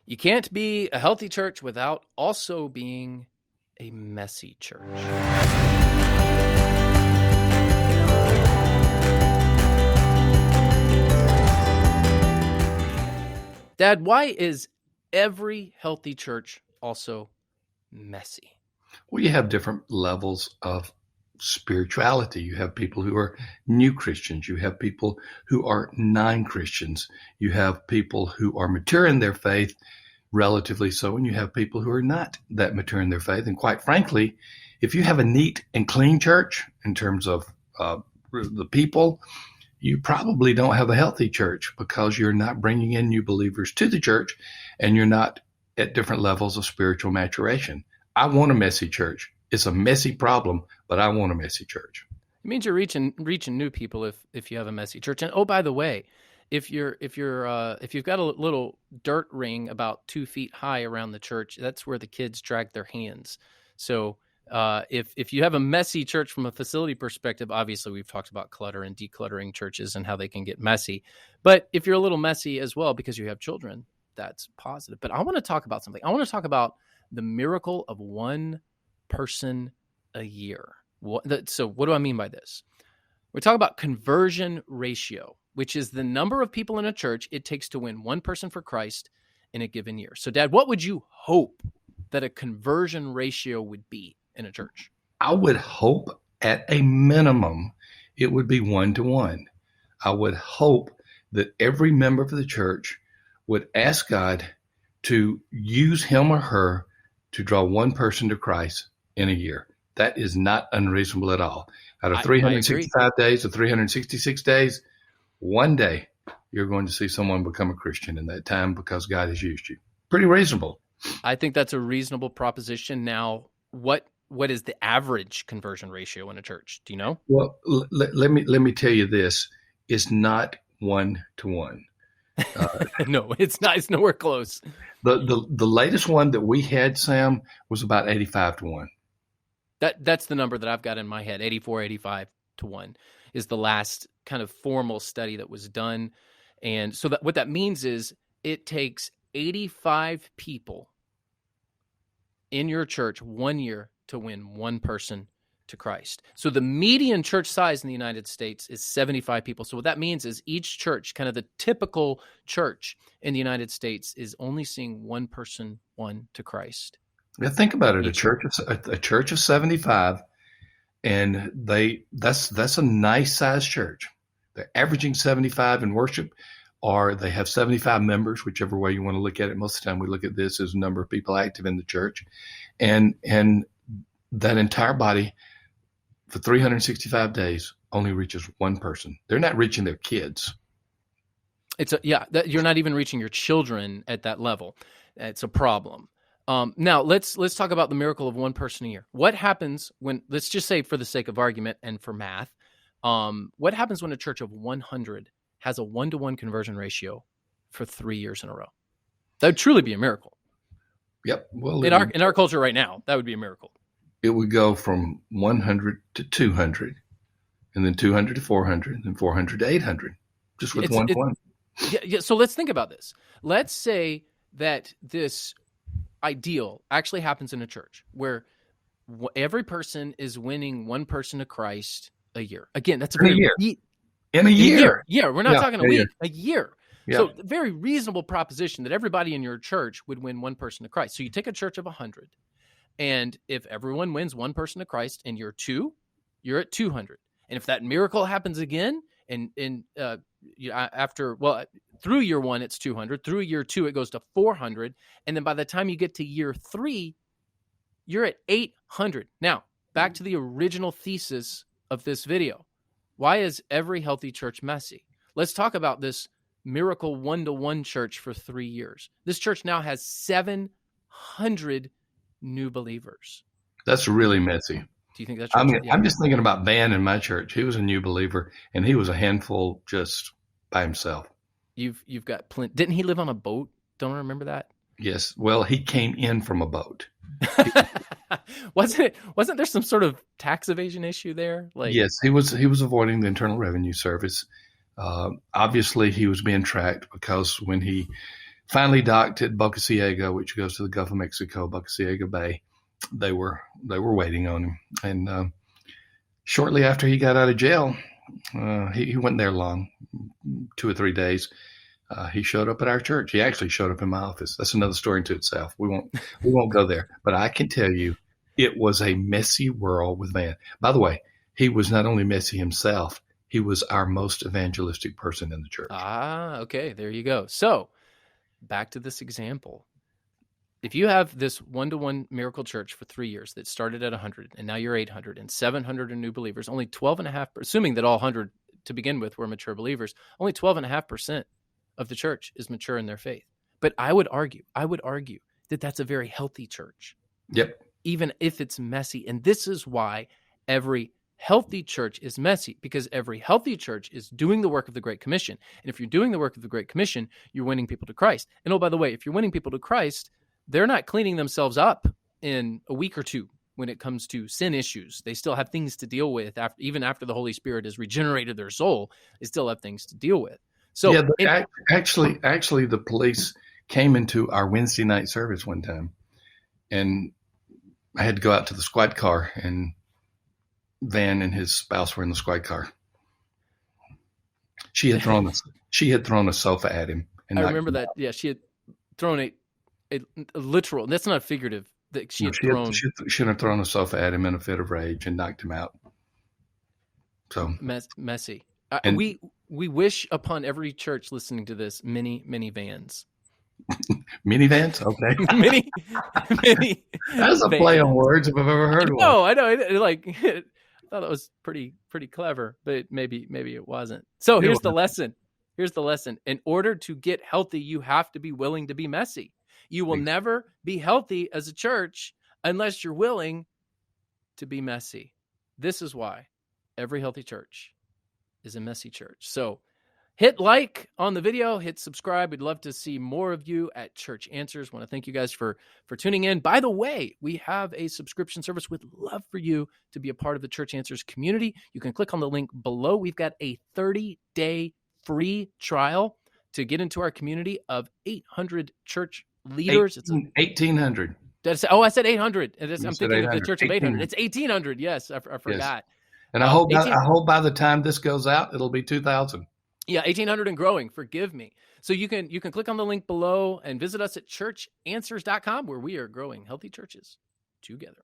You can't be a healthy church without also being a messy church. Dad, why is every healthy church also messy? Well, you have different levels of spirituality. You have people who are new Christians. You have people who are non-Christians. You have people who are mature in their faith, relatively so, and you have people who are not that mature in their faith. And quite frankly, if you have a neat and clean church in terms of the people, you probably don't have a healthy church because you're not bringing in new believers to the church and you're not at different levels of spiritual maturation. I want a messy church. It's a messy problem, but I want a messy church. It means you're reaching new people if you have a messy church. And oh, by the way, if you've got a little dirt ring about 2 feet high around the church, that's where the kids drag their hands. So if you have a messy church from a facility perspective, obviously we've talked about clutter and decluttering churches and how they can get messy. But if you're a little messy as well because you have children, that's positive. But I want to talk about something. I want to talk about the miracle of one person a year. So what do I mean by this? We're talking about conversion ratio, which is the number of people in a church it takes to win one person for Christ in a given year. So, Dad, what would you hope that a conversion ratio would be in a church? I would hope at a minimum it would be 1-to-1. I would hope that every member of the church would ask God to use him or her to draw one person to Christ in a year. That is not unreasonable at all. Out of 365 days or 366 days, one day you're going to see someone become a Christian in that time because God has used you. Pretty reasonable. I think that's a reasonable proposition. Now, what is the average conversion ratio in a church? Do you know? Well, let me tell you this. It's not 1-to-1. No, it's not. It's nowhere close. The latest one that we had, Sam, was about 85-to-1. That's the number that I've got in my head. 84, 85-to-1 is the last kind of formal study that was done. And so what that means is it takes 85 people in your church 1 year to win one person to Christ. So the median church size in the United States is 75 people. So what that means is each church, kind of the typical church in the United States, is only seeing one person won to Christ. Now think about it. A church of 75, and that's a nice sized church. They're averaging 75 in worship, or they have 75 members, whichever way you want to look at it. Most of the time we look at this as a number of people active in the church. And that entire body for 365 days only reaches one person. They're not reaching their kids. You're not even reaching your children at that level. It's a problem. Now let's talk about the miracle of one person a year. What happens when, let's just say for the sake of argument and for math, what happens when a church of 100 has a 1-to-1 conversion ratio for 3 years in a row? That would truly be a miracle. Yep. Well, in our culture right now, that would be a miracle. It would go from 100 to 200, and then 200 to 400, and 400 to 800, just with one. Yeah. So let's think about this. Let's say that this ideal actually happens in a church where every person is winning one person to Christ a year. Again, that's a year. In a year. Yeah, we're not talking a week, a year. Yeah. So very reasonable proposition that everybody in your church would win one person to Christ. So you take a church of 100, and if everyone wins one person to Christ in year 2, you're at 200. And if that miracle happens again, through year 1, it's 200. Through year 2, it goes to 400. And then by the time you get to year 3, you're at 800. Now, back to the original thesis of this video. Why is every healthy church messy? Let's talk about this miracle 1-to-1 church for 3 years. This church now has 700 new believers. That's really messy. Do you think that's? I'm just thinking about Van in my church. He was a new believer, and he was a handful just by himself. You've got plenty. Didn't he live on a boat? Don't I remember that? Yes. Well, he came in from a boat. Wasn't there some sort of tax evasion issue there? Yes, he was avoiding the Internal Revenue Service. Obviously, he was being tracked because when he finally docked at Boca Ciega, which goes to the Gulf of Mexico, Boca Ciega Bay. They were waiting on him, and shortly after he got out of jail, he wasn't there long, 2 or 3 days. He showed up at our church. He actually showed up in my office. That's another story into itself. We won't go there. But I can tell you, it was a messy world with Van. By the way, he was not only messy himself, he was our most evangelistic person in the church. Okay. There you go. So back to this example. If you have this one-to-one miracle church for 3 years that started at 100 and now you're 800 and 700 are new believers, only 12.5%, assuming that all 100 to begin with were mature believers, only 12.5% of the church is mature in their faith. But I would argue that that's a very healthy church. Yep. Even if it's messy. And this is why every healthy church is messy, because every healthy church is doing the work of the Great Commission. And if you're doing the work of the Great Commission, you're winning people to Christ. And oh, by the way, if you're winning people to Christ, they're not cleaning themselves up in a week or two when it comes to sin issues. They still have things to deal with even after the Holy Spirit has regenerated their soul. They still have things to deal with. So yeah, actually, the police came into our Wednesday night service one time, and I had to go out to the squad car, and Van and his spouse were in the squad car. She had thrown a sofa at him. And I remember that. Yeah, she had thrown a literal. That's not figurative. That she had thrown a sofa at him in a fit of rage and knocked him out. So messy. We wish upon every church listening to this many vans. Minivans? Okay. many. That's a play on words if I've ever heard one. No, I know. I thought it was pretty clever, but maybe it wasn't. So here's the lesson. In order to get healthy, you have to be willing to be messy. You will never be healthy as a church unless you're willing to be messy. This is why every healthy church is a messy church. So hit like on the video, hit subscribe. We'd love to see more of you at Church Answers. Want to thank you guys for tuning in. By the way, we have a subscription service. We'd love for you to be a part of the Church Answers community. You can click on the link below. We've got a 30-day free trial to get into our community of 800 church leaders. 1,800. I said 800. I'm thinking of the Church of 800. It's 1,800. Yes, I forgot. Yes. And I hope by the time this goes out, it'll be 2,000. Yeah, 1,800 and growing. Forgive me. So you can click on the link below and visit us at churchanswers.com, where we are growing healthy churches together.